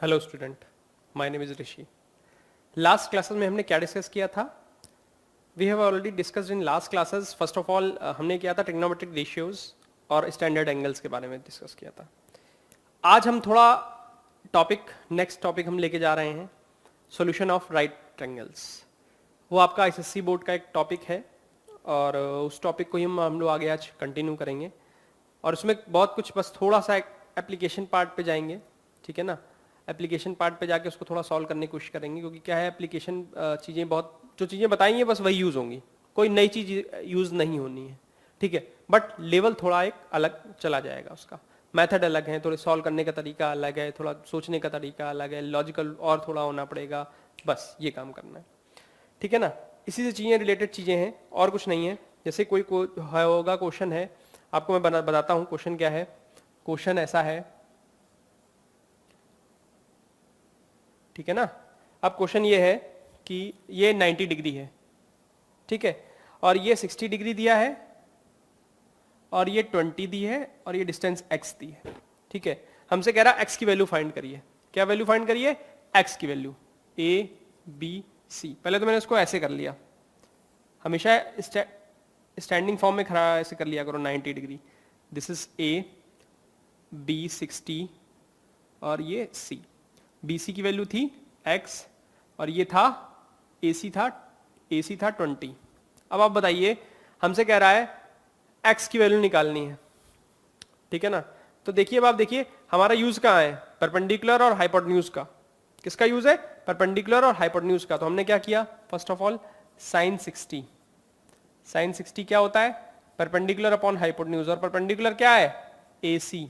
Hello student, my name is Rishi. Last classes में हमने क्या डिस्कस किया था? We have already discussed in last classes. First of all हमने किया था ट्रिग्नोमेट्रिक रेशियोज और स्टैंडर्ड एंगल्स के बारे में डिस्कस किया था। आज हम थोड़ा नेक्स्ट टॉपिक हम लेके जा रहे हैं, सॉल्यूशन ऑफ राइट ट्रायंगल्स। वो आपका आईसीएससी बोर्ड का एक टॉपिक है और उस टॉपिक को ही हम लोग आगे आज कंटिन्यू करेंगे और उसमें बहुत कुछ, बस थोड़ा सा एक एप्लीकेशन पार्ट पे जाएंगे, ठीक है ना। एप्लीकेशन पार्ट पे जाके उसको थोड़ा सॉल्व करने की कोशिश करेंगे, क्योंकि क्या है, एप्लीकेशन चीज़ें बहुत, जो चीज़ें बताएंगे बस वही यूज़ होंगी, कोई नई चीज़ यूज़ नहीं होनी है, ठीक है। बट लेवल थोड़ा एक अलग चला जाएगा, उसका मेथड अलग है, थोड़े सॉल्व करने का तरीका अलग है, थोड़ा सोचने का तरीका अलग है, लॉजिकल और थोड़ा होना पड़ेगा, बस ये काम करना है, ठीक है ना। इसी से चीज़ें रिलेटेड चीज़ें हैं और कुछ नहीं है। जैसे कोई होगा क्वेश्चन है, आपको मैं बताता हूँ क्वेश्चन क्या है। क्वेश्चन ऐसा है, ठीक है ना। अब क्वेश्चन ये है कि ये 90 डिग्री है, ठीक है, और ये 60 डिग्री दिया है और ये 20 दी है और ये डिस्टेंस x दी है, ठीक है। हमसे कह रहा है x की वैल्यू फाइंड करिए। क्या वैल्यू फाइंड करिए? x की वैल्यू a b c। पहले तो मैंने इसको ऐसे कर लिया, हमेशा स्टैंडिंग फॉर्म में खड़ा ऐसे कर लिया करो, 90 degree. This is a b 60 और ये c। BC की वैल्यू थी x और ये था AC था 20। अब आप बताइए, हमसे कह रहा है x की वैल्यू निकालनी है, ठीक है ना। तो देखिए, अब आप देखिए हमारा यूज कहाँ है, परपेंडिकुलर और हाइपोटेन्यूज का। किसका यूज है? परपेंडिकुलर और हाइपोटेन्यूज का। तो हमने क्या किया, फर्स्ट ऑफ ऑल साइन 60 क्या होता है? परपेंडिकुलर अपॉन हाइपोटेन्यूज, और परपेंडिकुलर क्या है? AC,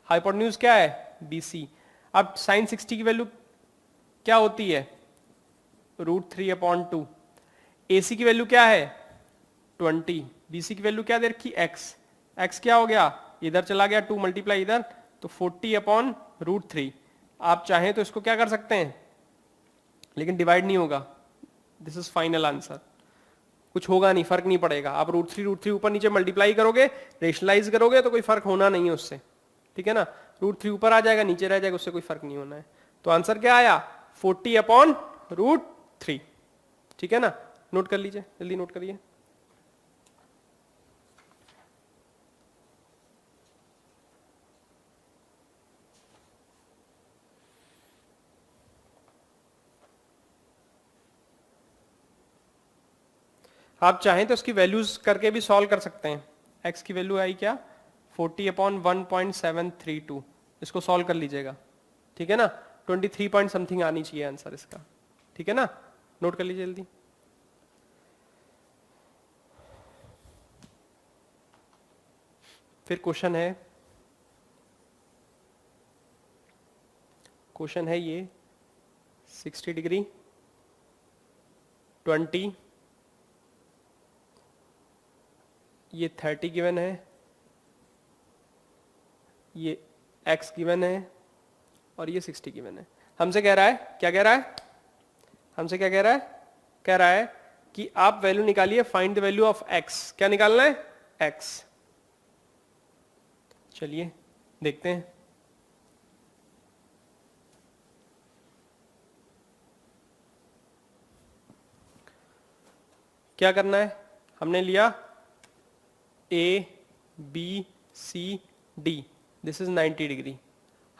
हाइपोटेन्यूज क्या है? BC। अब साइन 60 की वैल्यू क्या होती है? √3/2। AC की वैल्यू क्या है? 20। BC की वैल्यू क्या दे रखी? x क्या हो गया? इधर चला गया 2 मल्टीप्लाई इधर, तो 40/√3। आप चाहें तो इसको क्या कर सकते हैं, लेकिन डिवाइड नहीं होगा। दिस इज फाइनल आंसर, कुछ होगा नहीं, फर्क नहीं पड़ेगा। आप √3 ऊपर नीचे मल्टीप्लाई करोगे, रेशनलाइज करोगे तो कोई फर्क होना नहीं है उससे, ठीक है ना। √3 ऊपर आ जाएगा, नीचे रह जाएगा, उससे कोई फर्क नहीं होना है। तो आंसर क्या आया? 40/√3, ठीक है ना। नोट कर लीजिए, जल्दी नोट करिए। आप चाहें तो इसकी वैल्यूज करके भी सॉल्व कर सकते हैं। x की वैल्यू आई क्या? 40/1.732। इसको सॉल्व कर लीजिएगा, ठीक है ना। 23 पॉइंट समथिंग आनी चाहिए आंसर इसका, ठीक है ना। नोट कर लीजिए जल्दी। फिर क्वेश्चन है ये 60 डिग्री 20, ये 30 गिवन है, ये x गिवन है और ये 60 गिवन है। हमसे कह रहा है, क्या कह रहा है? हमसे क्या कह रहा है? कह रहा है कि आप वैल्यू निकालिए, find the value of x। क्या निकालना है? x। चलिए देखते हैं। क्या करना है? हमने लिया A B C D, this is 90 degree.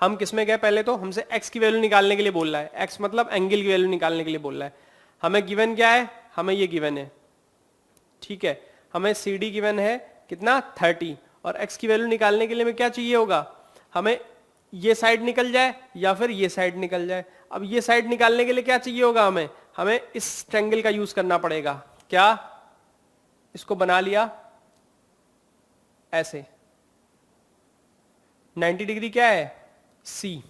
हम किस में गए? पहले तो हमसे x की वैल्यू निकालने के लिए बोल रहा है, x मतलब एंगल की वैल्यू निकालने के लिए बोल रहा है। हमें गिवन क्या है? हमें ये गिवन है, ठीक है। हमें CD गिवन है कितना? 30, और x की वैल्यू निकालने के लिए हमें क्या चाहिए होगा? हमें ये साइड निकल जाए या फिर ये साइड निकल जाए। अब ये साइड निकालने के लिए क्या चाहिए होगा? हमें इस ट्रायंगल का यूज करना पड़ेगा। क्या? इसको बना लिया ऐसे, 90 डिग्री क्या है? C।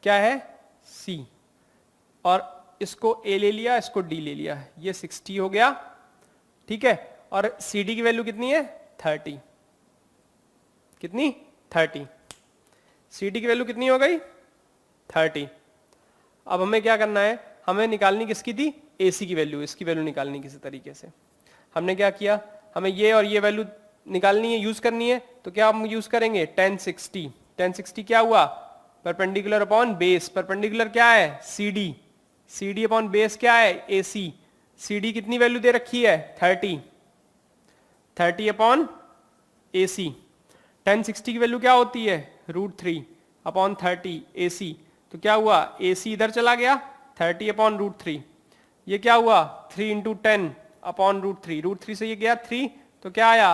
क्या है? C। और इसको A ले लिया, इसको D ले लिया, ये 60 हो गया, ठीक है। और CD की वैल्यू कितनी है? 30। कितनी? 30। CD की वैल्यू कितनी हो गई? 30। अब हमें क्या करना है? हमें निकालनी किसकी थी? AC की वैल्यू। इसकी वैल्यू निकालनी किसी तरीके से। हमने क्या किया? हमें ये और ये वैल्यू निकालनी है, यूज करनी है, तो क्या हम यूज करेंगे? tan 60। क्या हुआ? परपेंडिकुलर अपॉन बेस, परपेंडिकुलर क्या है C D, C D upon base क्या है ए सी, सी डी कितनी वैल्यू दे रखी है 30, 30 अपॉन ए सी, टेन 60 की वैल्यू क्या होती है √3 अपॉन 30 ए सी, तो क्या हुआ ए सी इधर चला गया 30 अपॉन √3, ये क्या हुआ 3 इंटू 10 अपॉन √3, √3 से ये गया 3 तो क्या आया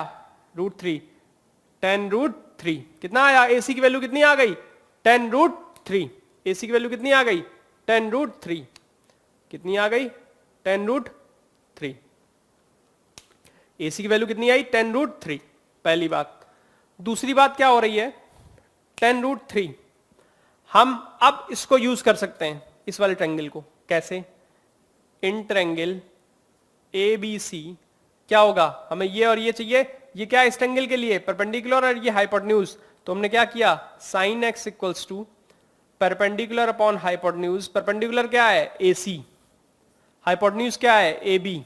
√3, 10√3 कितना आया, ए सी की वैल्यू कितनी आ गई 10√3, ए सी की वैल्यू कितनी आ गई 10√3, कितनी आ गई 10√3, ए सी की वैल्यू कितनी आई 10√3, पहली बात। दूसरी बात क्या हो रही है 10√3, हम अब इसको यूज कर सकते हैं इस वाले ट्रायंगल को, कैसे, इन ट्रायंगल ए बी सी क्या होगा, हमें ये और ये चाहिए, ये क्या है इस ट्रायंगल के लिए परपेंडिकुलर और ये हाइपोटेन्यूज, तो हमने क्या किया sine x equals to perpendicular upon hypotenuse, perpendicular क्या है ए सी, हाइपोटेन्यूज क्या है ए बी,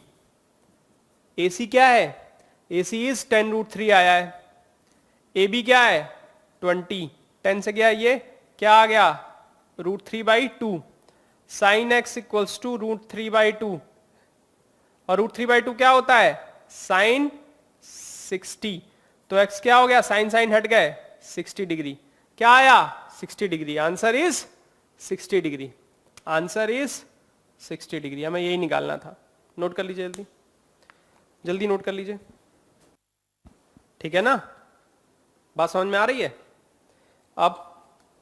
ए सी क्या है ए सी इज 10√3 आया है, ए बी क्या है 20, 10 से गया ये क्या आ गया √3/2, साइन एक्स इक्वल्स टू √3/2, और √3/2 क्या होता है साइन 60, तो x क्या हो गया साइन साइन हट गए 60 डिग्री, क्या आया 60 degree, answer is 60 degree, answer is 60 degree, हमें यही निकालना था। नोट कर लीजिए जल्दी जल्दी नोट कर लीजिए, ठीक है ना, बात समझ में आ रही है, अब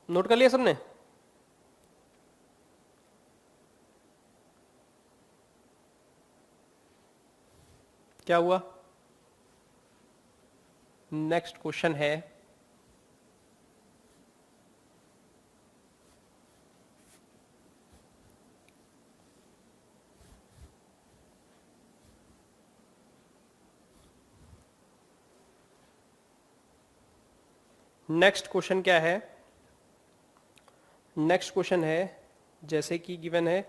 नोट कर लिया सबने, क्या हुआ, नेक्स्ट क्वेश्चन है नेक्स्ट क्वेश्चन क्या है, नेक्स्ट क्वेश्चन है जैसे कि गिवन है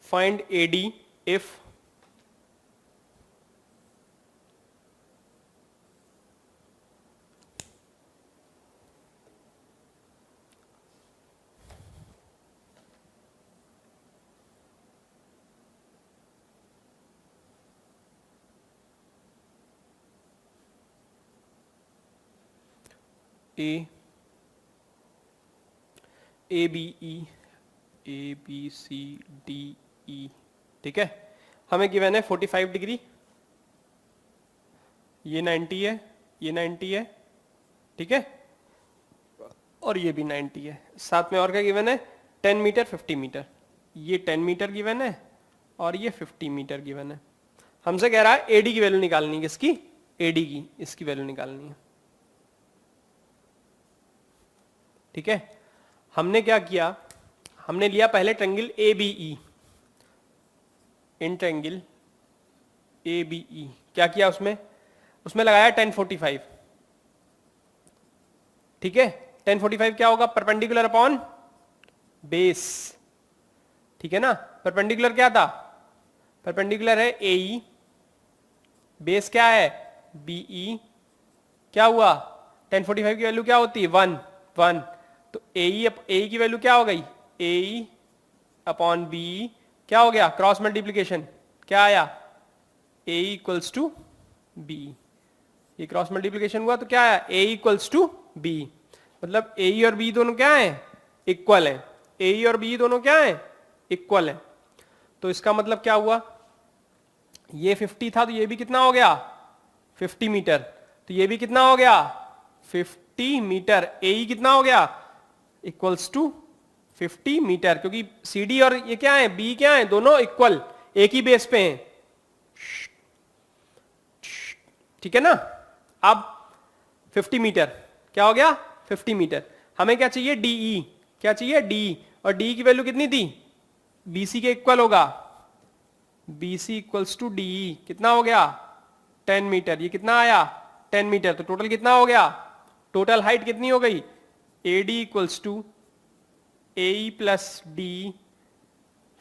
find AD if A B E A B C D E, ठीक है, हमें गिवन है 45 डिग्री, ये 90 है, ये 90 है, ठीक है, और ये भी 90 है, साथ में और क्या गिवन है 10 मीटर 50 मीटर, ये 10 मीटर गिवन है और ये 50 मीटर गिवन है, हमसे कह रहा है एडी की वैल्यू निकालनी है, किसकी एडी की, इसकी वैल्यू निकालनी है, ठीक है, हमने क्या किया, हमने लिया पहले triangle A B E, in triangle A B E क्या किया उसमें, उसमें लगाया 1045, ठीक है, 1045 क्या होगा परपेंडिकुलर अपॉन बेस, ठीक है ना, परपेंडिकुलर क्या था, परपेंडिकुलर है ए ई, बेस क्या है बी ई, क्या हुआ 1045 की वैल्यू क्या होती है 1 1, तो ए की वैल्यू क्या हो गई ए अपॉन बी, क्या हो गया क्रॉस मल्टीप्लीकेशन, क्या आया ए इक्वल्स टू बी, ये क्रॉस मल्टीप्लीकेशन हुआ तो क्या आया ए इक्वल्स टू बी, मतलब ए और बी दोनों क्या है इक्वल है, ए और बी दोनों क्या है इक्वल है, तो इसका मतलब क्या हुआ, ये 50 था तो ये भी कितना हो गया 50 मीटर, तो ये भी कितना हो गया 50 मीटर, ए कितना हो गया इक्वल्स टू 50 मीटर, क्योंकि सी डी और ये क्या है बी क्या है दोनों इक्वल एक ही बेस पे हैं, ठीक है ना, अब 50 मीटर क्या हो गया 50 मीटर, हमें क्या चाहिए डीई, क्या चाहिए डी, और डी की वैल्यू कितनी थी बीसी के इक्वल होगा, बीसी इक्वल्स टू डीई कितना हो गया 10 मीटर, ये कितना आया 10 मीटर, तो टोटल कितना हो गया, टोटल हाइट कितनी हो गई AD equals to A plus D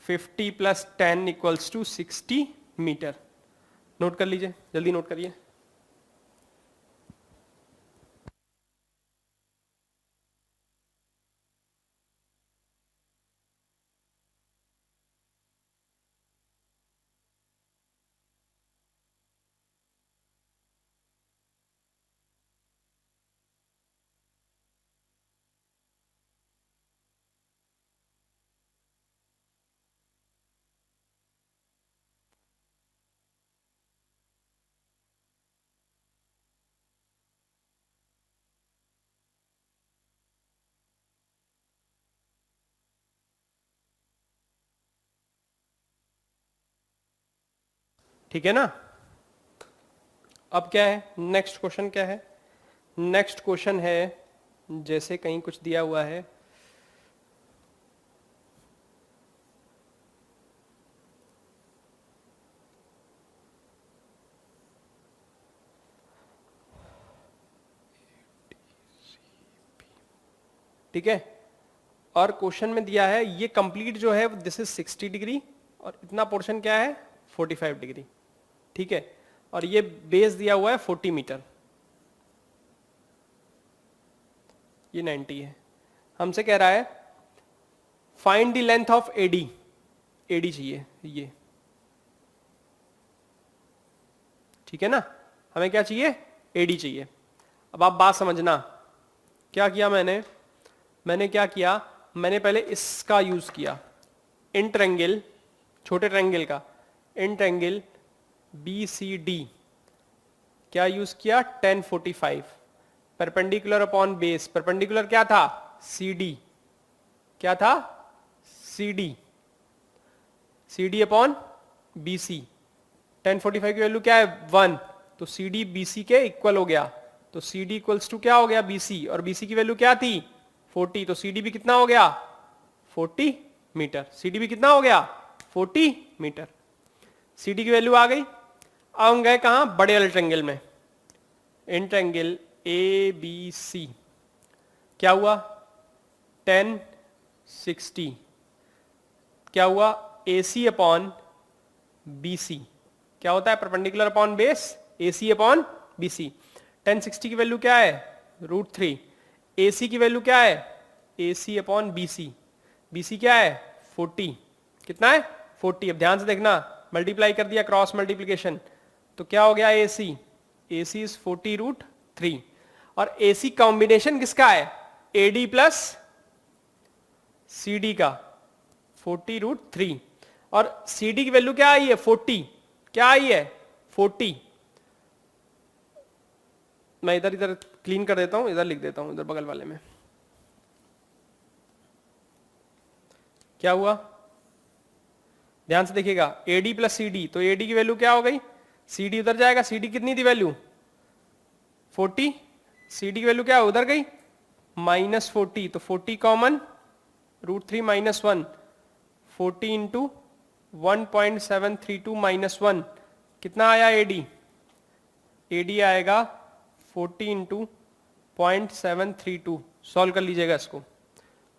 50 plus 10 equals to 60 metre, note कर लीजिए जल्दी नोट करिए, ठीक है ना। अब क्या है, नेक्स्ट क्वेश्चन क्या है? नेक्स्ट क्वेश्चन है, जैसे कहीं कुछ दिया हुआ है, ठीक है। और क्वेश्चन में दिया है ये कंप्लीट जो है दिस इज 60 डिग्री और इतना पोर्शन क्या है 45 डिग्री, ठीक है। और ये बेस दिया हुआ है 40 मीटर, ये 90 है। हमसे कह रहा है find the length of AD, AD चाहिए ये, ठीक है ना। हमें क्या चाहिए, एडी चाहिए। अब आप बात समझना, क्या किया मैंने, मैंने क्या किया, मैंने पहले इसका यूज किया, इन ट्रायंगल, छोटे ट्रायंगल का in triangle B C D, क्या यूज किया 1045, परपेंडिकुलर अपॉन बेस, परपेंडिकुलर क्या था सी डी, क्या था C D, C D upon B C. 1045 की वैल्यू क्या है 1, तो सी डी बी सी के इक्वल हो गया, तो सी डी इक्वल्स टू क्या हो गया बी सी, और बी सी की वैल्यू क्या थी 40, तो सी डी भी कितना हो गया 40 मीटर, सी डी भी कितना हो गया 40 मीटर, सी डी की वैल्यू आ गई। अब हम गए कहां, बड़े वाले ट्रायंगल में, इन ट्रायंगल ए बी सी, क्या हुआ 1060, क्या हुआ ए सी अपॉन बी सी, क्या होता है परपेंडिकुलर अपॉन बेस, ए सी अपॉन बी सी। 1060 की वैल्यू क्या है √3, ए सी की वैल्यू क्या है A C upon B C, B C क्या है 40, कितना है 40। अब ध्यान से देखना, मल्टीप्लाई कर दिया क्रॉस मल्टीप्लीकेशन, तो क्या हो गया ए सी इज 40√3, और ए सी कॉम्बिनेशन किसका है A D plus C D का 40√3, और सी डी की वैल्यू क्या आई है 40, क्या आई है 40। मैं इधर इधर क्लीन कर देता हूं, इधर लिख देता हूं, इधर बगल वाले में क्या हुआ, ध्यान से देखिएगा AD प्लस CD, तो AD की वैल्यू क्या हो गई, CD उधर जाएगा, CD कितनी थी वैल्यू 40, CD की वैल्यू क्या उधर गई -40, तो 40 कॉमन √3 -1, 40 इंटू 1.732 -1, कितना आया AD, AD आएगा 40 इंटू 0.732, सॉल्व कर लीजिएगा इसको,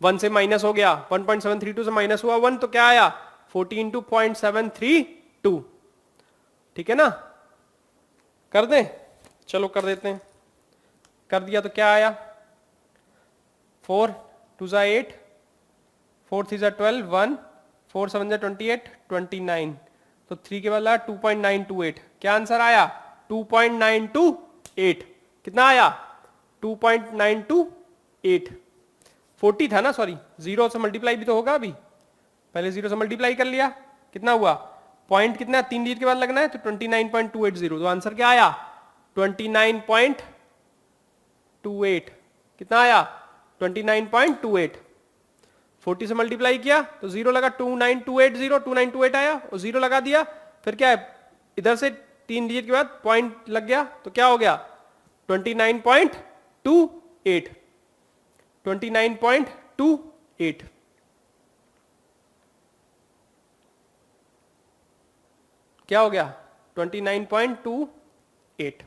1 से माइनस हो गया, 1.732 से माइनस हुआ 1, तो क्या आया 40 इंटू 0.732, ठीक है ना। कर दें, चलो कर देते हैं, कर दिया तो क्या आया 4 2 ज़ा 8, 4 3 ज़ा 12, 1 4 7 ज़ा 28, 29, तो 3 के बाद 2.928, क्या आंसर आया 2.928, कितना आया 2.928, 40 था ना, सॉरी जीरो से मल्टीप्लाई भी तो होगा, अभी पहले जीरो से मल्टीप्लाई कर लिया, कितना हुआ पॉइंट, कितना 3 डिजिट के बाद लगना है, तो 29.280, तो आंसर क्या आया 29.28, कितना आया 29.28, 40 से मल्टीप्लाई किया तो जीरो लगा, 29280, 2928 आया, और जीरो लगा दिया, फिर क्या है इधर से 3 डिजिट के बाद पॉइंट लग गया, तो क्या हो गया 29.28, 29.28, क्या हो गया 29.28,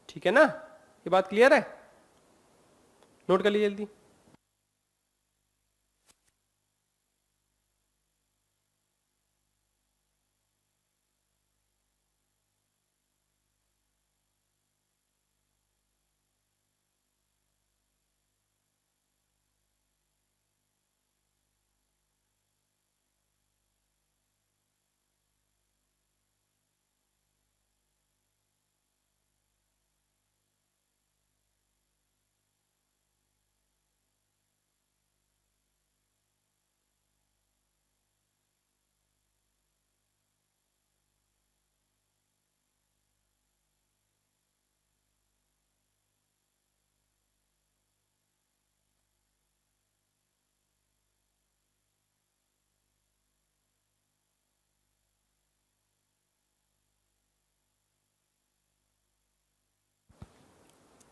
ठीक है ना, ये बात क्लियर है, नोट कर लीजिए जल्दी।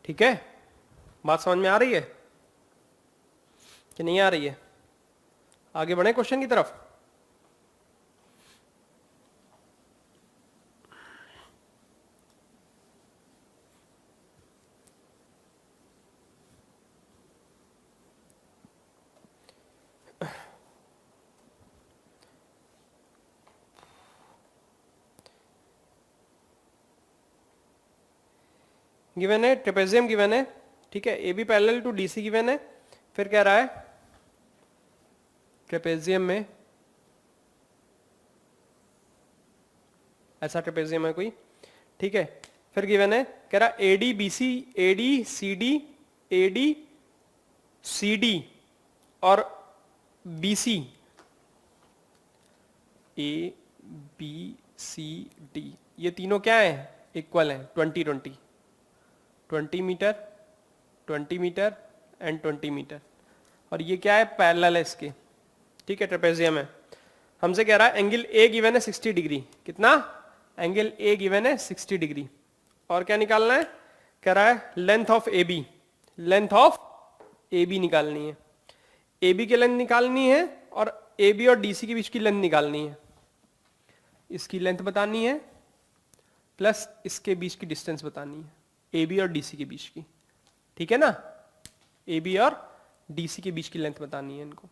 ठीक है, बात समझ में आ रही है कि नहीं आ रही है? आगे बढ़े क्वेश्चन की तरफ। गिवन है, ट्रेपेजियम गिवन है, ठीक है, A B parallel to DC given है। फिर कह रहा है ट्रेपेजियम में ऐसा ट्रेपेजियम है कोई, ठीक है। फिर गिवन है, कह रहा AD BC, AD CD, AD CD और BC, A B C D, ये तीनों क्या है? इक्वल है 20 20 मीटर, 20 मीटर एंड 20 मीटर। और ये क्या है? पैरेलल है इसके, ठीक है, ट्रेपेजियम है। हमसे कह रहा है एंगल ए गिवन है 60 डिग्री। कितना? एंगल ए गिवन है 60 डिग्री। और क्या निकालना है? कह रहा है length of A B, length of A B निकालनी है। ए बी की लेंथ निकालनी है और ए बी और डीसी के बीच की लेंथ निकालनी है। इसकी लेंथ बतानी है प्लस इसके बीच की डिस्टेंस बतानी है, ए बी और डीसी के बीच की, ठीक है ना। ए बी और डीसी के बीच की लेंथ बतानी है इनको।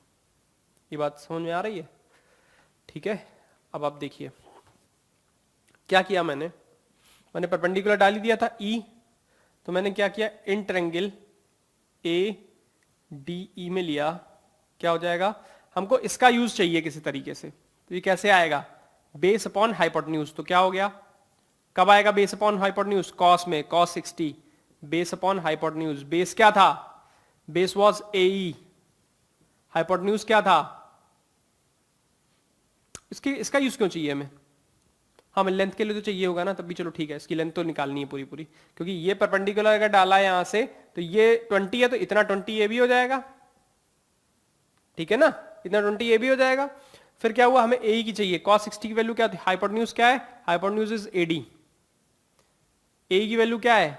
ये बात समझ में आ रही है? ठीक है, अब आप देखिए क्या किया मैंने परपेंडिकुलर डाल ही दिया था ई, तो मैंने क्या किया, इन ट्रायंगल ए डी ई में लिया। क्या हो जाएगा? हमको इसका यूज चाहिए किसी तरीके से, तो ये कैसे आएगा? Base upon hypotenuse. तो क्या हो गया? कब आएगा बेस अपॉन हाइपोटेन्यूज? कॉस में, cos 60 base upon hypotenuse. Base क्या था? बेस वाज AE, हाइपोटेन्यूज क्या था? इसका यूज क्यों चाहिए हमें? हमें लेंथ के लिए तो चाहिए होगा ना, तब भी चलो ठीक है, इसकी लेंथ तो निकालनी है पूरी पूरी, क्योंकि ये परपेंडिकुलर अगर डाला है यहां से तो ये 20 है, तो इतना 20 ये भी हो जाएगा, ठीक है ना, इतना 20 ये भी हो जाएगा। फिर क्या हुआ? हमें AE की चाहिए। cos 60 की वैल्यू क्या थी? हाइपोटेन्यूज क्या है? Hypotenuse is AD। AE की वैल्यू क्या है?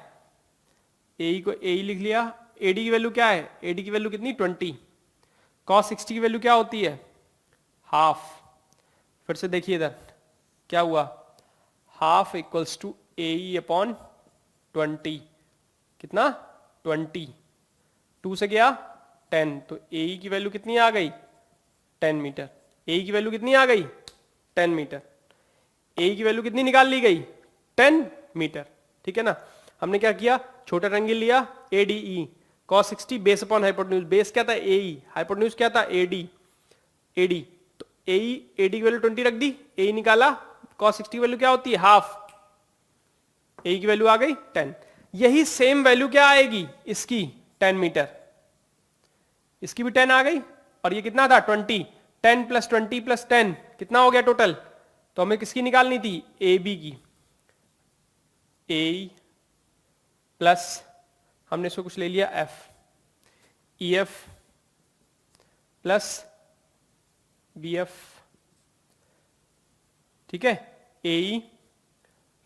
AE को AE लिख लिया। AD की वैल्यू क्या है? AD की वैल्यू कितनी? 20। cos 60 की वैल्यू क्या होती है? हाफ। फिर से देखिए इधर क्या हुआ, half equals to AE upon 20। कितना? 20। 2 से गया 10, तो AE की वैल्यू कितनी आ गई? 10 मीटर। AE की वैल्यू कितनी आ गई? 10 मीटर। AE की वैल्यू कितनी निकाल ली गई? 10 मीटर, ठीक है ना। हमने क्या किया? छोटा ट्रायंगल लिया ADE, cos 60 base upon hypotenuse. Base क्या था? AE, हाइपोटेन्यूज क्या था? AD। तो AE, AD की वैल्यू 20 रख दी, AE निकाला, cos 60 की वैल्यू क्या होती है? हाफ। AE की वैल्यू आ गई 10। यही सेम वैल्यू क्या आएगी इसकी? 10 मीटर। इसकी भी 10 आ गई, और ये कितना था? 20। 10 प्लस 20 प्लस 10 कितना हो गया टोटल? तो हमें किसकी निकालनी थी? AB की। AE प्लस हमने इसको कुछ ले लिया F, EF प्लस BF, ठीक है। AE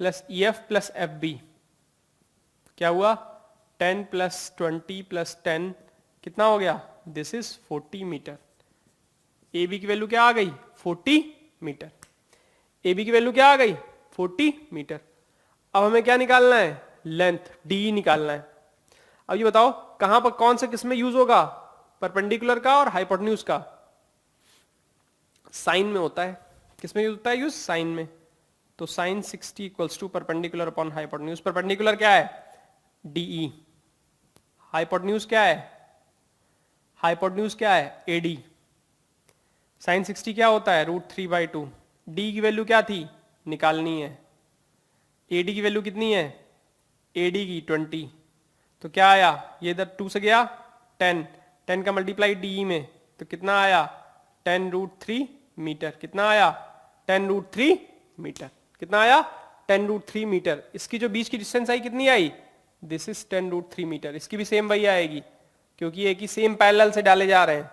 plus EF plus FB क्या हुआ? 10 प्लस 20 प्लस 10 कितना हो गया? This is 40 metre. AB की वैल्यू क्या आ गई? 40 मीटर। AB की वैल्यू क्या आ गई? 40 मीटर। अब हमें क्या निकालना है? लेंथ DE निकालना है। अब ये बताओ कहां पर कौन से किस में यूज होगा? परपेंडिकुलर का और हाइपोटेन्यूज का। साइन में होता है। किस में यूज होता है? यूज साइन में। तो sine 60 equals to perpendicular upon hypotenuse. Perpendicular क्या है? DE। हाइपोटेन्यूज क्या है? हाइपोटेन्यूज क्या है? AD। साइन 60 क्या होता है? √3/2। D की वैल्यू क्या थी? निकालनी है। AD की वैल्यू कितनी है? AD की 20। तो क्या आया? ये इधर 2 से गया 10, 10 का मल्टीप्लाई DE में, तो कितना आया? 10√3 मीटर। कितना आया? 10√3 मीटर। कितना आया? 10√3 मीटर। इसकी जो बीच की डिस्टेंस आई कितनी आई? This is 10√3 metre. इसकी भी सेम वही आएगी, क्योंकि एक ही सेम पैरेलल से डाले जा रहे हैं।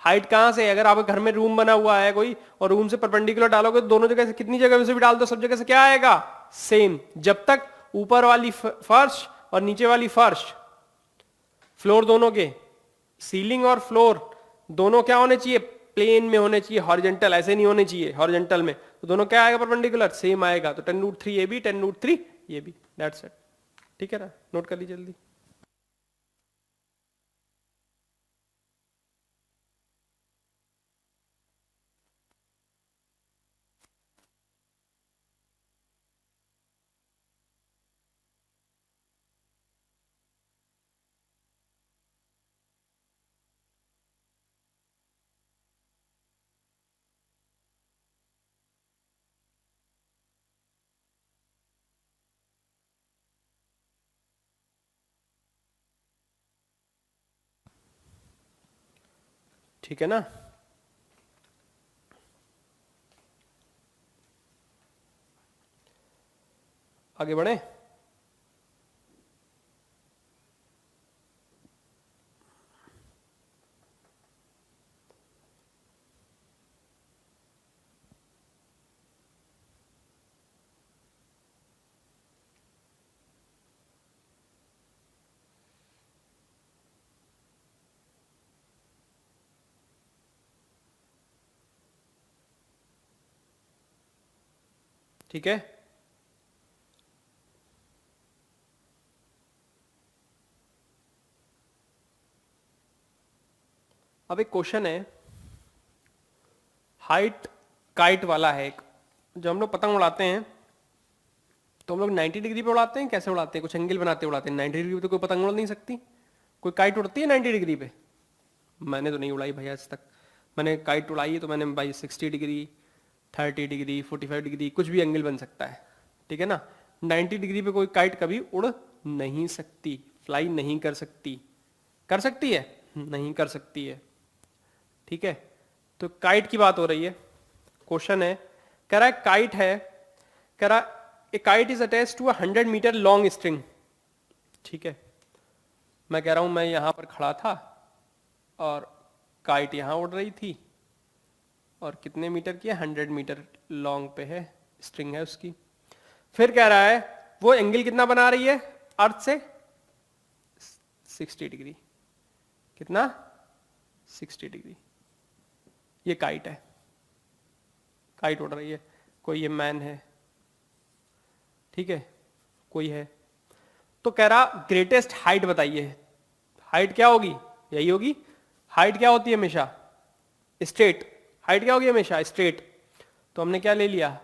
हाइट कहां से? अगर आपके घर में रूम बना हुआ है कोई और रूम से परपेंडिकुलर डालोगे तो दोनों जगह से, कितनी जगह से भी डाल दो, सब जगह से क्या आएगा? सेम। जब तक ऊपर वाली फर्श और नीचे वाली फर्श, फ्लोर दोनों के, सीलिंग और फ्लोर दोनों क्या होने चाहिए, प्लेन में होने चाहिए, हॉरिजेंटल ऐसे नहीं होने चाहिए, हॉरिजेंटल में, तो दोनों क्या आएगा, परपेंडिकुलर, सेम आएगा, तो 10√3 ये भी 10√3 ये भी, दैट्स इट। ठीक है ना, नोट कर लीजिए जल्दी। ठीक है ना, आगे बढ़े। ठीक है, अब एक क्वेश्चन है, हाइट काइट वाला है एक, जब हम लोग पतंग उड़ाते हैं तो हम लोग 90 डिग्री पे उड़ाते हैं, कैसे उड़ाते हैं, कुछ एंगल बनाते उड़ाते हैं, 90 डिग्री पे तो कोई पतंग उड़ नहीं सकती। कोई काइट उड़ती है 90 डिग्री पे? मैंने तो नहीं उड़ाई भाई आज तक। मैंने काइट उड़ाई है तो मैंने भाई 60 डिग्री, 30 डिग्री, 45 डिग्री, कुछ भी एंगल बन सकता है। ठीक है ना, 90 डिग्री पे कोई काइट कभी उड़ नहीं सकती, फ्लाई नहीं कर सकती। कर सकती है? नहीं कर सकती है। ठीक है, तो काइट की बात हो रही है, क्वेश्चन है, कह रहा है काइट है, कह रहा a kite is attach to 100 metre long string. ठीक है, मैं कह रहा हूं मैं यहां पर खड़ा था और काइट यहां उड़ रही थी, और कितने मीटर की है, 100 मीटर लॉन्ग पे है, स्ट्रिंग है उसकी। फिर कह रहा है वो एंगल कितना बना रही है अर्थ से, 60 डिग्री। कितना? 60 डिग्री। ये काइट है, काइट उड़ रही है, कोई ये मैन है, ठीक है, कोई है, तो कह रहा ग्रेटेस्ट हाइट बताइए। हाइट क्या होगी, यही होगी, हाइट क्या होती है हमेशा, स्ट्रेट, हाइट क्या होगी हमेशा, स्ट्रेट। तो हमने क्या ले लिया,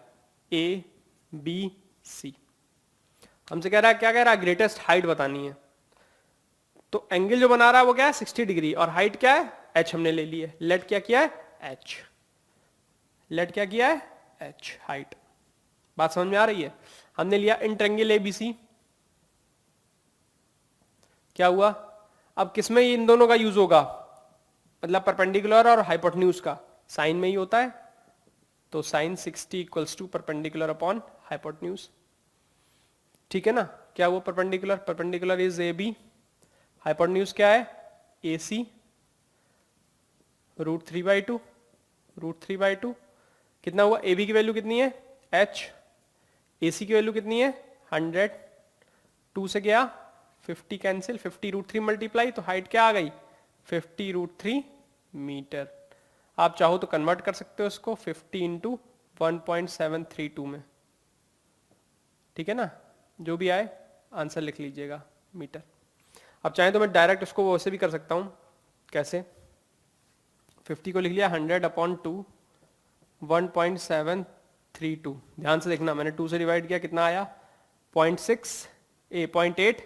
ए बी सी। हमसे कह रहा है, क्या कह रहा है, ग्रेटेस्ट हाइट बतानी है। तो एंगल जो बना रहा है वो क्या है, 60 डिग्री, और हाइट क्या है, एच हमने ले ली है। लेट क्या किया है, एच। लेट क्या किया है, एच, हाइट। बात समझ में आ रही है? हमने लिया इन ट्रायंगल एबीसी, क्या हुआ, अब किसमें इन दोनों का यूज होगा, मतलब परपेंडिकुलर और हाइपोटेन्यूज का, साइन में ही होता है, तो sine 60 equals to perpendicular upon hypotenuse. ठीक है ना, क्या हुआ, perpendicular, perpendicular is A B, hypotenuse क्या है, ए सी, √3/2, √3/2, कितना हुआ, ए बी की वैल्यू कितनी है, एच, ए सी की वैल्यू कितनी है, 100, 2 से गया 50 कैंसिल, 50 √3 मल्टीप्लाई, तो हाइट क्या आ गई, 50 √3 मीटर। आप चाहो तो कन्वर्ट कर सकते हो इसको 50 इंटू 1.732 में। ठीक है ना, जो भी आए आंसर लिख लीजिएगा मीटर। अब चाहे तो मैं डायरेक्ट उसको वैसे भी कर सकता हूं, कैसे, 50 को लिख लिया 100/2, 1.732, ध्यान से देखना, मैंने 2 से डिवाइड किया, कितना आया, 0.8,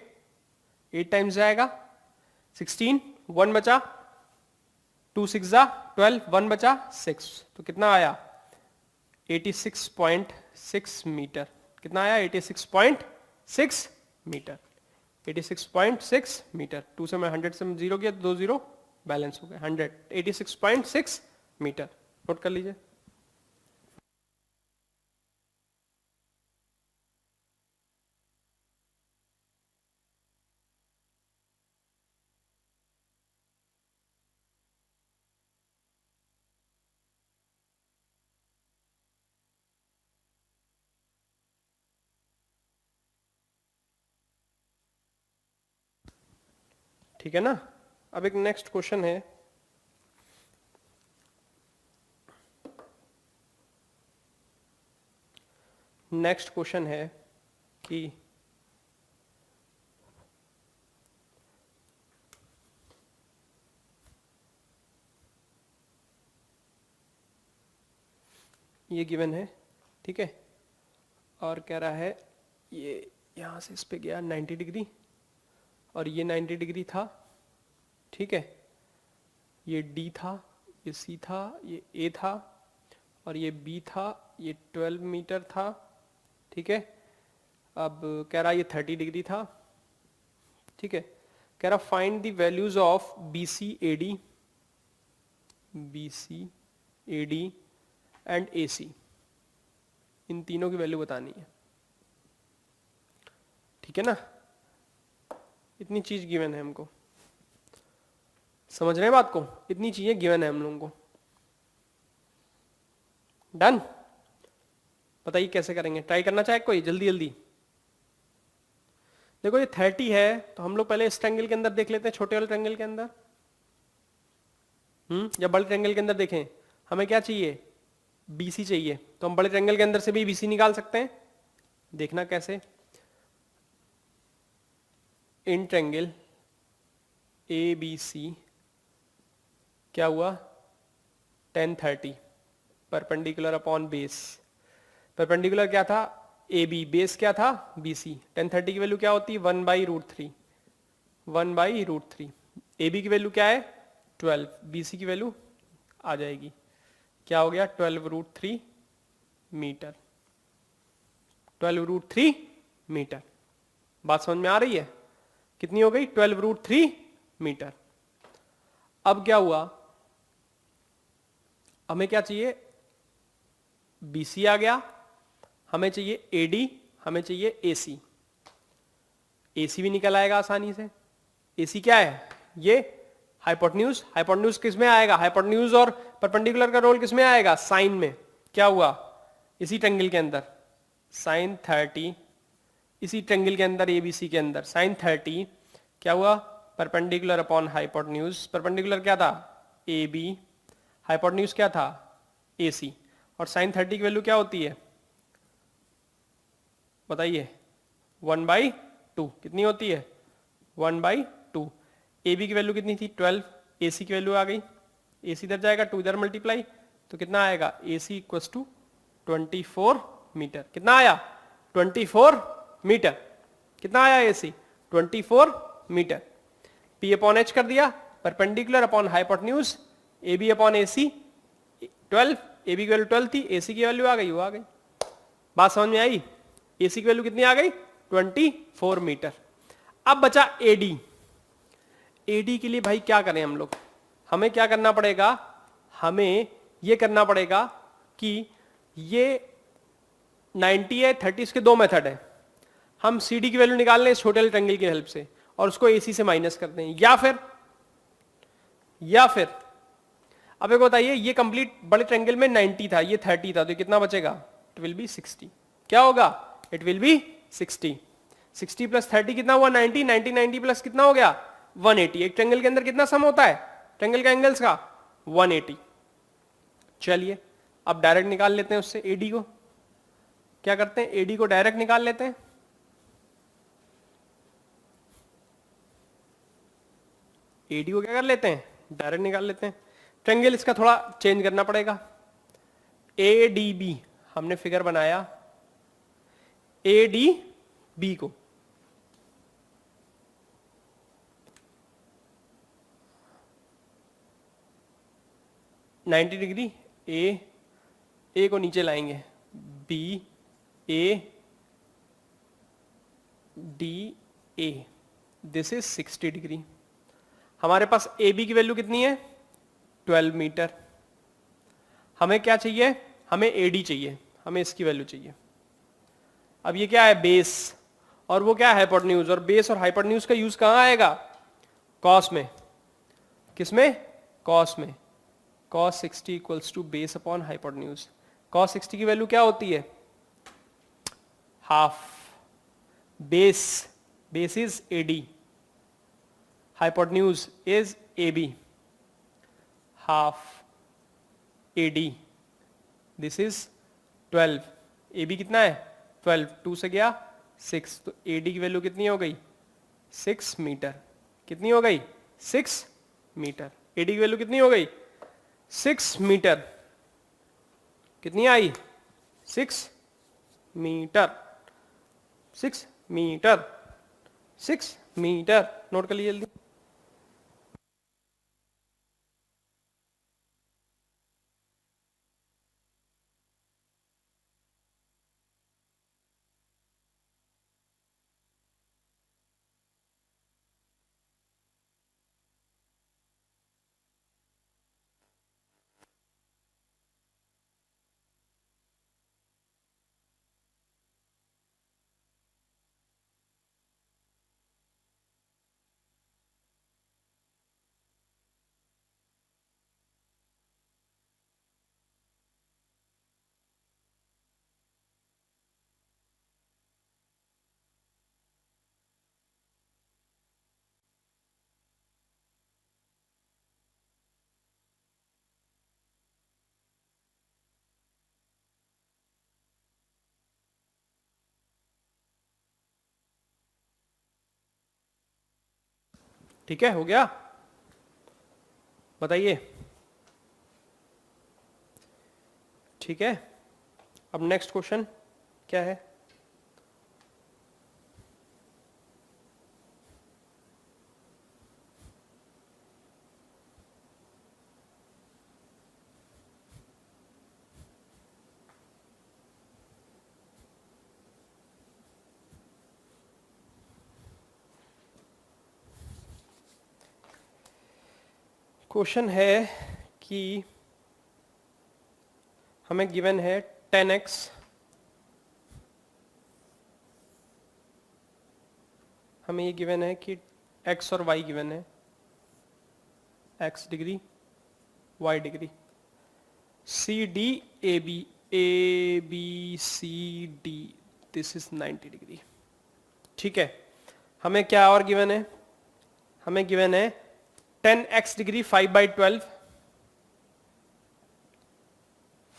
8 टाइम्स जाएगा 16, 1 बचा, 2 6 12, 1 बचा 6, तो कितना आया 86.6 मीटर। कितना आया 86.6 मीटर, 86.6 मीटर। 2 से मैं 100 से 0 किया तो 2 0 बैलेंस हो गया, 100, 86.6 मीटर। नोट कर लीजिए। ठीक है ना। अब एक नेक्स्ट क्वेश्चन है, नेक्स्ट क्वेश्चन है कि ये गिवन है, ठीक है, और कह रहा है ये यहाँ से इस पे गया 90 डिग्री और ये 90 डिग्री था, ठीक है, ये D था, ये C था, ये A था और ये B था, ये 12 मीटर था, ठीक है। अब कह रहा ये 30 डिग्री था, ठीक है। कह रहा find the values of BC AD and AC, इन तीनों की वैल्यू बतानी है, ठीक है ना। इतनी चीज गिवन है हमको, समझ रहे हैं बात को, इतनी चीजें गिवन है हम लोगों को। डन, बताइए कैसे करेंगे, ट्राई करना चाहे कोई जल्दी जल्दी। देखो ये 30 है तो हम लोग पहले इस ट्रायंगल के अंदर देख लेते हैं, छोटे वाले ट्रायंगल के अंदर, या बड़े ट्रायंगल के अंदर देखें। हमें क्या चाहिए, BC चाहिए, तो हम बड़े ट्रायंगल के अंदर से भी BC निकाल सकते हैं। देखना कैसे, इन ट्रायंगल ABC क्या हुआ 10 30 परपेंडिकुलर अपॉन बेस। परपेंडिकुलर क्या था AB, बेस क्या था BC। 10 30 की वैल्यू क्या होती है 1/√3, 1/√3। AB की वैल्यू क्या है 12, BC की वैल्यू आ जाएगी, क्या हो गया 12√3 मीटर, 12√3 मीटर। बात समझ में आ रही है, कितनी हो गई 12√3 मीटर। अब क्या हुआ, हमें क्या चाहिए BC आ गया, हमें चाहिए AD, हमें चाहिए AC। AC भी निकल आएगा आसानी से। AC क्या है, ये हाइपोटेन्यूज। हाइपोटेन्यूज किस में आएगा, हाइपोटेन्यूज और परपेंडिकुलर का रोल किस में आएगा, साइन में। क्या हुआ इसी ट्रायंगल के अंदर साइन 30, इसी ट्रायंगल के अंदर ABC के अंदर साइन 30 क्या हुआ परपेंडिकुलर अपॉन हाइपोटेन्यूज। परपेंडिकुलर क्या था AB, हाइपोटेन्यूज क्या था AC, और साइन 30 की वैल्यू क्या होती है बताइए 1/2, कितनी होती है 1/2। AB की वैल्यू कितनी थी 12, AC की वैल्यू आ गई, AC इधर जाएगा 2 इधर मल्टीप्लाई, तो कितना आएगा AC इक्वल्स टू 24 मीटर। कितना आया 24 मीटर, कितना आया AC 24 metre. P upon H कर दिया, perpendicular upon hypotenuse, AB upon AC 12, AB की वैल्यू 12 थी, AC की वैल्यू आ गई, वो आ गई। बात समझ में आई, AC की वैल्यू कितनी आ गई 24 मीटर। अब बचा AD। AD के लिए भाई क्या करें हम लोग, हमें क्या करना पड़ेगा, हमें ये करना पड़ेगा कि ये 90 है 30 के दो मेथड है, हम CD की वैल्यू निकाल लें इस छोटे वाले ट्रायंगल की हेल्प से और उसको AC से माइनस कर दें, या फिर अब एक बताइए ये कंप्लीट बड़े ट्रायंगल में 90 था, ये 30 था, तो कितना बचेगा इट विल बी 60। क्या होगा इट विल बी 60। 60 प्लस 30 कितना हुआ 90, 90 90 प्लस कितना हो गया 180। एक ट्रायंगल के अंदर कितना सम होता है ट्रायंगल का एंगल्स का 180। चलिए अब डायरेक्ट निकाल लेते हैं उससे AD को। क्या करते हैं AD को डायरेक्ट निकाल लेते हैं। AD को क्या कर लेते हैं डायरेक्ट निकाल लेते हैं। ट्रायंगल इसका थोड़ा चेंज करना पड़ेगा। ADB हमने फिगर बनाया, ADB को $90 डिग्री, A को नीचे लाएंगे, BADA, दिस इज 60 डिग्री। हमारे पास AB की वैल्यू कितनी है 12 मीटर। हमें क्या चाहिए, हमें AD चाहिए, हमें इसकी वैल्यू चाहिए। अब ये क्या है बेस और वो क्या है हाइपोटेन्यूज, और बेस और हाइपोटेन्यूज का यूज कहां आएगा कॉस में। किसमें कॉस में। cos 60 equals to base upon hypotenuse. cos 60 की वैल्यू क्या होती है half, base is AD, hypotenuse is A B, half A D, this is 12, A B कितना है 12, 2 से गया 6, तो ए डी की वैल्यू कितनी हो गई 6 मीटर, कितनी हो गई 6 मीटर, ए डी की वैल्यू कितनी हो गई 6 मीटर, कितनी आई 6 मीटर, 6 मीटर, 6 मीटर, नोट कर लीजिए जल्दी। ठीक है, हो गया, बताइए। ठीक है, अब नेक्स्ट क्वेश्चन क्या है? क्वेश्चन है कि हमें गिवन है 10x, हमें ये गिवन है कि x और y गिवन है, x degree y degree, C D A B C D, this is 90 degree. ठीक है, हमें क्या और गिवन है? हमें गिवन है 10x degree 5/12,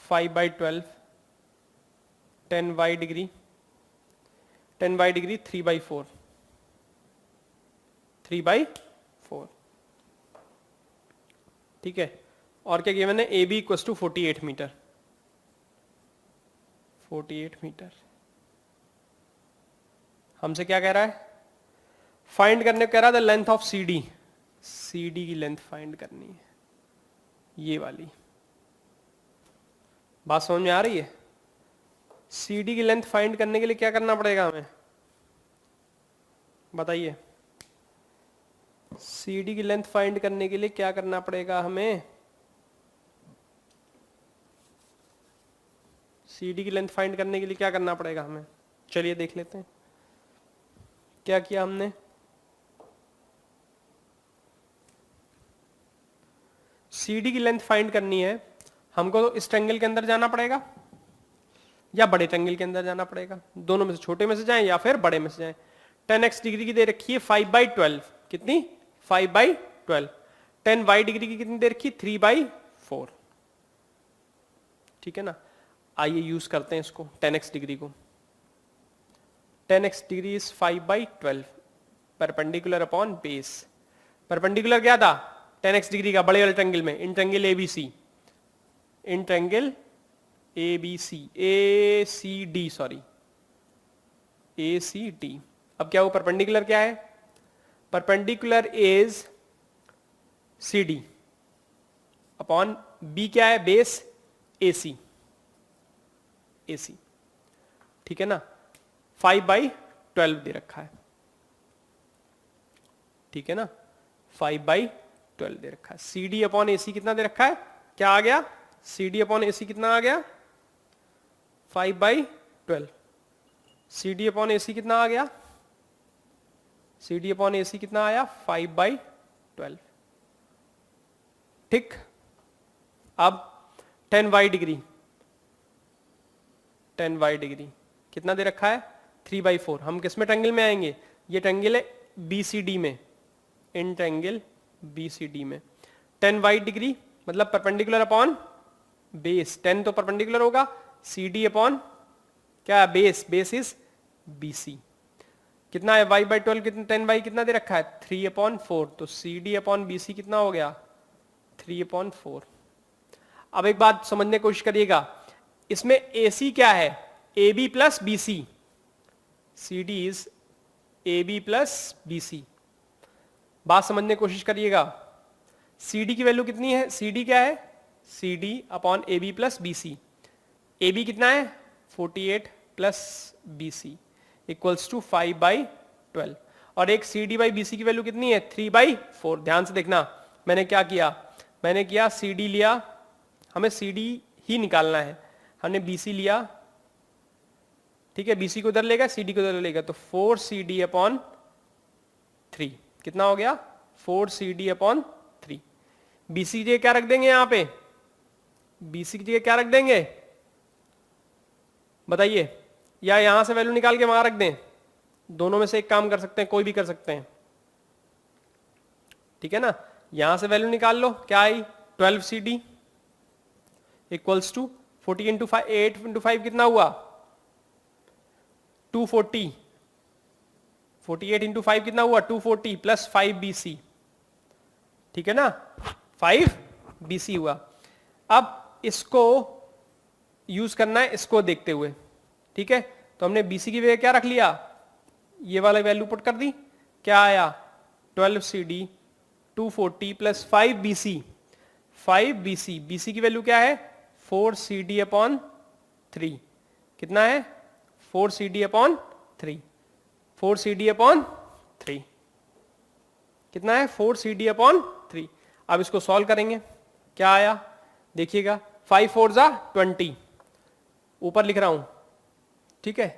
5/12, 10y degree, 10y degree 3/4, 3/4। ठीक है, और क्या गिवन है? A B equal to 48 metre, 48 metre. हमसे क्या कह रहा है? फाइंड करने को कह रहा था length of C D, C D की लेंथ फाइंड करनी है, ये वाली बात समझ में आ रही है? सी डी की लेंथ फाइंड करने के लिए क्या करना पड़ेगा हमें, बताइए। सी डी की लेंथ फाइंड करने के लिए क्या करना पड़ेगा हमें? सी डी की लेंथ फाइंड करने के लिए क्या करना पड़ेगा हमें? चलिए देख लेते हैं क्या किया हमने। सी डी की लेंथ फाइंड करनी है हमको, तो इस ट्रायंगल के अंदर जाना पड़ेगा या बड़े ट्रायंगल के अंदर जाना पड़ेगा, दोनों में से छोटे में से जाएं या फिर बड़े में से जाएं। 10x डिग्री की दे रखी है 5/12, कितनी 5/12, 10y डिग्री की कितनी दे रखी 3/4। ठीक है ना, आइए यूज करते हैं इसको 10x डिग्री को। 10x degree is 5/12 perpendicular upon base. Perpendicular क्या था 10x डिग्री का बड़े वाले ट्रायंगल में, in triangle ABC, in triangle ACD, sorry ACD। अब क्या वो परपेंडिकुलर क्या है? Perpendicular is CD upon B, क्या है बेस AC, AC। ठीक है ना, 5/12 दे रखा है, ठीक है ना, 5/12 दे रखा है। CD अपॉन AC कितना दे रखा है? क्या आ गया? CD अपॉन AC कितना आ गया? 5/12। CD अपॉन AC कितना आ गया? CD अपॉन AC कितना आया? 5/12। ठीक, अब 10y डिग्री, 10y डिग्री कितना दे रखा है? 3/4। हम किस में ट्रायंगल में आएंगे? ये ट्रायंगल है BCD में, इन ट्रायंगल BCD में। 10y डिग्री मतलब परपेंडिकुलर अपॉन बेस, 10 तो परपेंडिकुलर होगा, CD अपॉन क्या बेस, बेस इज BC। कितना है y/12, कितना 10y कितना दे रखा है 3/4, तो CD अपॉन BC कितना हो गया 3/4। अब एक बात समझने की कोशिश करिएगा, इसमें AC क्या है AB plus BC, CD is AB plus BC। बात समझने की कोशिश करिएगा, CD की वैल्यू कितनी है, CD क्या है CD upon AB plus BC। AB कितना है 48 प्लस BC इक्वल्स टू 5/12, और एक CD/BC की वैल्यू कितनी है 3/4। ध्यान से देखना, मैंने क्या किया, मैंने किया CD लिया, हमें CD ही निकालना है, हमने BC लिया, ठीक है, BC को उधर लेगा, CD को उधर लेगा, तो 4CD अपॉन 3 कितना हो गया 4CD अपॉन 3। BC की जगह क्या रख देंगे, यहां पे BC की जगह क्या रख देंगे बताइए, या यहां से वैल्यू निकाल के वहां रख दें, दोनों में से एक काम कर सकते हैं, कोई भी कर सकते हैं, ठीक है ना। यहां से वैल्यू निकाल लो, क्या आई 12CD equals to 40 into 5, 8 into 5 कितना हुआ 240, 48 इंटू 5 कितना हुआ 240 प्लस 5BC, ठीक है ना, 5BC हुआ। अब इसको यूज करना है इसको देखते हुए, ठीक है, तो हमने BC की जगह क्या रख लिया, ये वाला वैल्यू पुट कर दी, क्या आया 12CD 240 plus 5BC, 5BC, BC की वैल्यू क्या है 4CD अपॉन 3, कितना है 4CD अपॉन 3, 4CD अपॉन 3 कितना है 4CD अपॉन 3। अब इसको सॉल्व करेंगे, क्या आया देखिएगा, 5 4 जा 20, ऊपर लिख रहा हूं, ठीक है,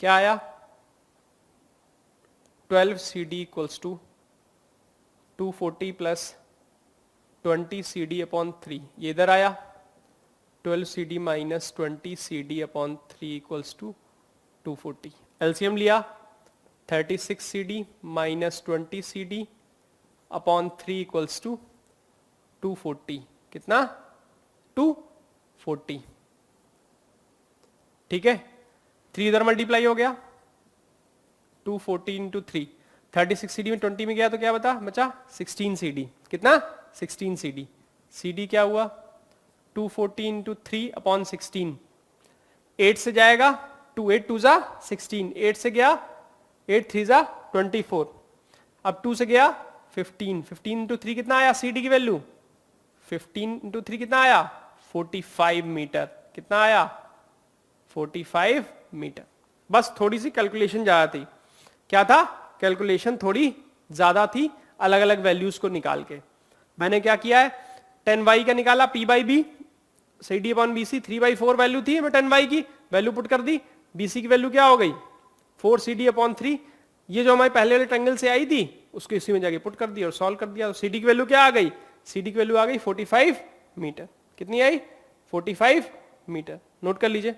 क्या आया 12CD equals to 240 plus 20CD upon 3, ये इधर आया 12CD minus 20CD upon 3 equals to 240। LCM लिया 36CD minus 20CD upon 3 equals to 240, कितना 240, ठीक है, 3 इधर मल्टीप्लाई हो गया 240 इंटू 3, 36CD में 20 में गया तो क्या बचा 16CD, कितना 16CD, CD क्या हुआ 240 इंटू 3 अपॉन 16, 8 से जाएगा 2, 8 2 जा 16, 8 से गया 8 3 जा 24, अब 2 से गया 15, 15 इंटू 3 कितना आया CD की वैल्यू 15 इंटू 3 कितना आया 45 मीटर, कितना आया 45 मीटर। बस थोड़ी सी कैलकुलेशन ज्यादा थी, क्या था कैलकुलेशन थोड़ी ज्यादा थी, अलग अलग वैल्यूज को निकाल के। मैंने क्या किया है 10y का निकाला P/B, CD upon BC 3/4 value थी, मैं 10y की वैल्यू पुट कर दी, BC की वैल्यू क्या हो गई 4CD अपॉन 3, ये जो हमारे पहले वाले ट्रायंगल से आई थी उसको इसी में जाके पुट कर दिया और सॉल्व कर दिया, तो CD की वैल्यू क्या आ गई, CD की वैल्यू आ गई 45 मीटर, कितनी आई 45 मीटर, नोट कर लीजिए।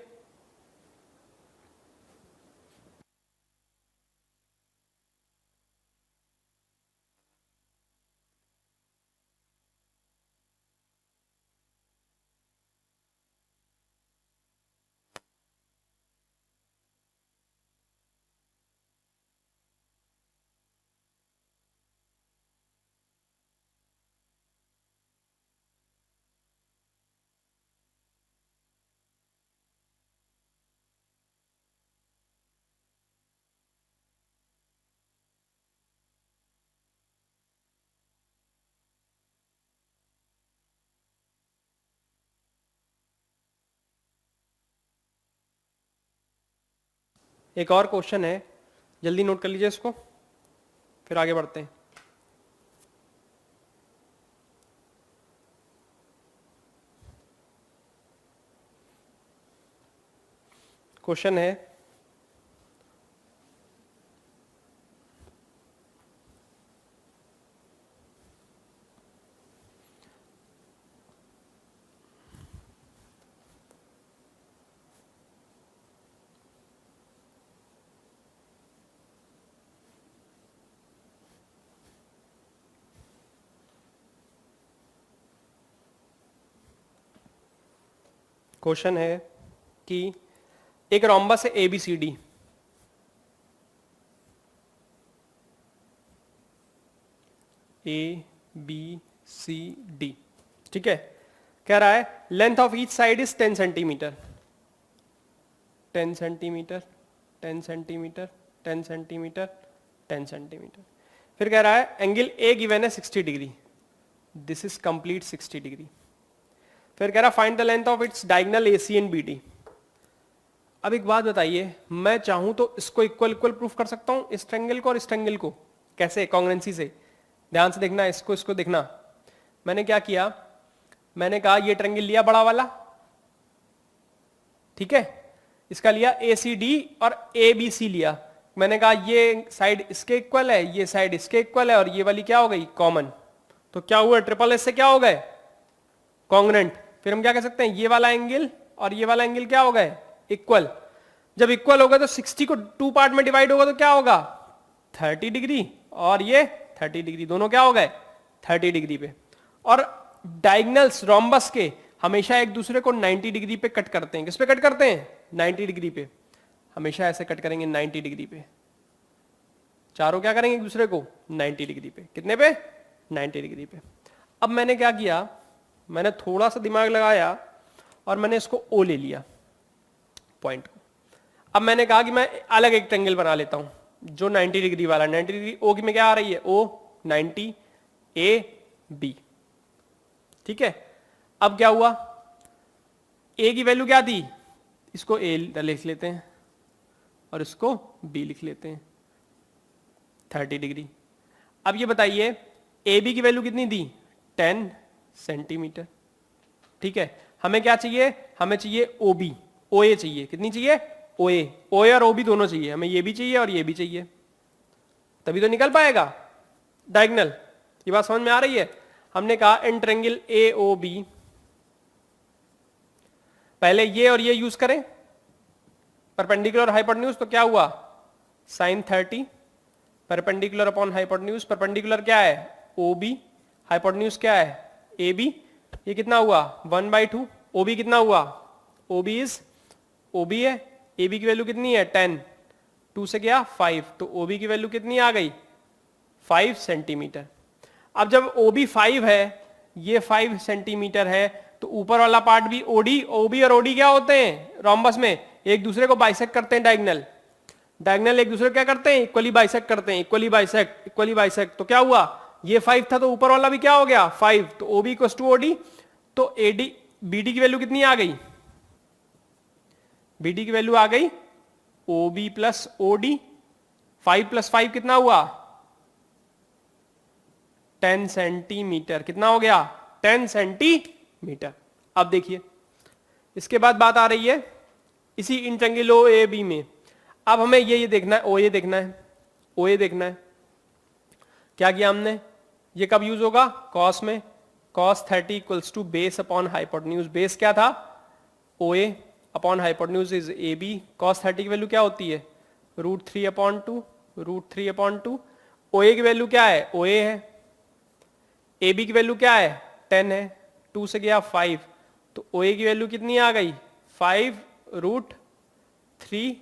एक और क्वेश्चन है, जल्दी नोट कर लीजिए इसको, फिर आगे बढ़ते हैं। क्वेश्चन है क्वेश्चन है कि एक रोम्बस है ABCD, ABCD, ठीक है। कह रहा है length of each side is 10 centimetre, 10 centimetre, 10 centimetre, 10 centimetre, 10 centimetre. फिर कह रहा है एंगल ए गिवन है 60 degree, this is complete 60 degree. फिर कह रहा find the length of its diagonal AC and BD। अब एक बात बताइए, मैं चाहूं तो इसको इक्वल इक्वल प्रूफ कर सकता हूं, इस ट्रायंगल को और इस ट्रायंगल को। कैसे? कॉन्ग्रुएंसी से। ध्यान से देखना, इसको देखना। मैंने क्या किया, मैंने कहा ये ट्रायंगल लिया बड़ा वाला, ठीक है, इसका लिया ACD और ABC लिया। मैंने कहा ये साइड इसके इक्वल है, ये साइड इसके इक्वल है, और ये वाली क्या हो गई? कॉमन। तो क्या हुआ? ट्रिपल एस से क्या हो गए? कॉन्ग्रुएंट। फिर हम क्या कह सकते हैं, ये वाला एंगल और ये वाला एंगल क्या हो गए? इक्वल। जब इक्वल होगा तो 60 को 2 पार्ट में डिवाइड होगा तो क्या होगा? 30 डिग्री, और ये 30 डिग्री, दोनों क्या हो गए? 30 डिग्री पे। और डायगोनल्स रोम्बस के हमेशा एक दूसरे को 90 डिग्री पे कट करते हैं। किस पे कट करते हैं? 90 डिग्री पे। हमेशा ऐसे कट करेंगे 90 डिग्री पे। चारों क्या करेंगे एक दूसरे को? 90 डिग्री पे। कितने पे? 90 डिग्री पे। अब मैंने क्या किया, मैंने थोड़ा सा दिमाग लगाया और मैंने इसको O ले लिया, पॉइंट को। अब मैंने कहा कि मैं अलग एक ट्रायंगल बना लेता हूं जो 90 डिग्री वाला। 90 डिग्री O की में क्या आ रही है? O 90 AB, ठीक है। अब क्या हुआ, A की वैल्यू क्या थी? इसको A लिख लेते हैं और इसको B लिख लेते हैं, 30 डिग्री। अब ये बताइए AB की वैल्यू कितनी थी? 10 सेंटीमीटर, ठीक है। हमें क्या चाहिए? हमें चाहिए OB, OA चाहिए। कितनी चाहिए? OA। OA और OB दोनों चाहिए, हमें ये भी चाहिए और ये भी चाहिए, तभी तो निकल पाएगा डायगोनल। ये बात समझ में आ रही है? हमने कहा इन ट्रायंगल AOB, पहले ये और ये यूज करें, परपेंडिकुलर हाइपोटेन्यूज, तो क्या हुआ? sin 30 perpendicular upon hypotenuse. Perpendicular क्या है? OB, हाइपोटेन्यूज क्या है? AB। ये कितना हुआ? 1/2। OB कितना हुआ? OB इज OB है, AB की वैल्यू कितनी है? 10, 2 से गया 5, तो OB की वैल्यू कितनी आ गई? 5 सेंटीमीटर। अब जब OB 5 है, ये 5 सेंटीमीटर है, तो ऊपर वाला पार्ट भी OB और OD क्या होते हैं रोम्बस में? एक दूसरे को बाइसेक्ट करते हैं। डायगोनल एक दूसरे को क्या करते हैं? इक्वली बाइसेक्ट करते हैं। Equally bisect. तो क्या हुआ? ये 5 था तो ऊपर वाला भी क्या हो गया? 5, तो OB इक्वल्स टू OD। तो BD की वैल्यू कितनी आ गई? BD की वैल्यू आ गई OB प्लस OD। 5 प्लस 5 कितना हुआ? 10 सेंटीमीटर। कितना हो गया? 10 सेंटीमीटर। अब देखिए, इसके बाद बात आ रही है इसी इन ट्रायंगल OAB में। अब हमें ये देखना है, OA देखना है, OA देखना है। क्या किया हमने? ये कब यूज होगा? कॉस में। cos 30 equals to base upon hypotenuse. Base क्या था? OA upon hypotenuse is AB। cos 30 की वैल्यू क्या होती है? √3/2, √3/2। OA की वैल्यू क्या है? OA है। AB की वैल्यू क्या है? 10 है, 2 से गया 5, तो OA की वैल्यू कितनी आ गई? 5√3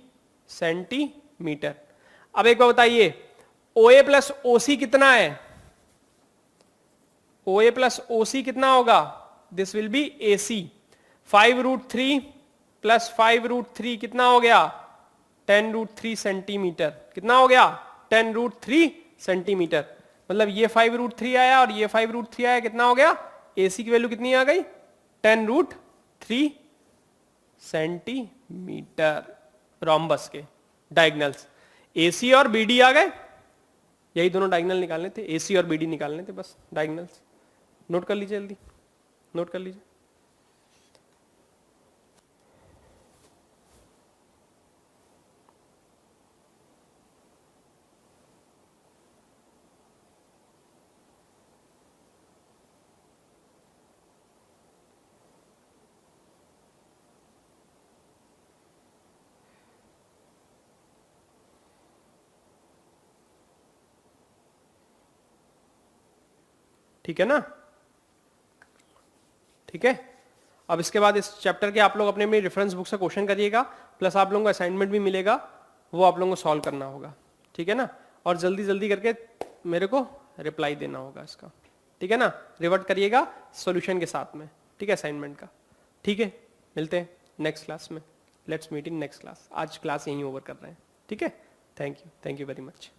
सेंटीमीटर। अब एक बार बताइए, OA प्लस OC कितना है? OA प्लस OC कितना होगा? This will be AC। 5√3 plus 5√3 कितना हो गया? 10√3 सेंटीमीटर। कितना हो गया? 10√3 सेंटीमीटर। मतलब ये 5√3 आया और ये 5√3 आया, कितना हो गया? AC की वैल्यू कितनी आ गई? 10√3 सेंटीमीटर। रोम्बस के डायगोनल्स AC और BD आ गए, यही दोनों डायगोनल निकालने थे, AC और BD निकालने थे बस डायगोनल्स। नोट कर लीजिए, जल्दी नोट कर लीजिए। ठीक है ना? ठीक है। अब इसके बाद इस चैप्टर के आप लोग अपने अपनी रेफरेंस बुक से क्वेश्चन करिएगा, प्लस आप लोगों को असाइनमेंट भी मिलेगा, वो आप लोगों को सॉल्व करना होगा, ठीक है ना। और जल्दी जल्दी करके मेरे को रिप्लाई देना होगा इसका, ठीक है ना। रिवर्ट करिएगा सॉल्यूशन के साथ में, ठीक है, असाइनमेंट का। ठीक है, मिलते हैं नेक्स्ट क्लास में। Let's meet in next class. आज क्लास यहीं ओवर कर रहे हैं, ठीक है। Thank you very much.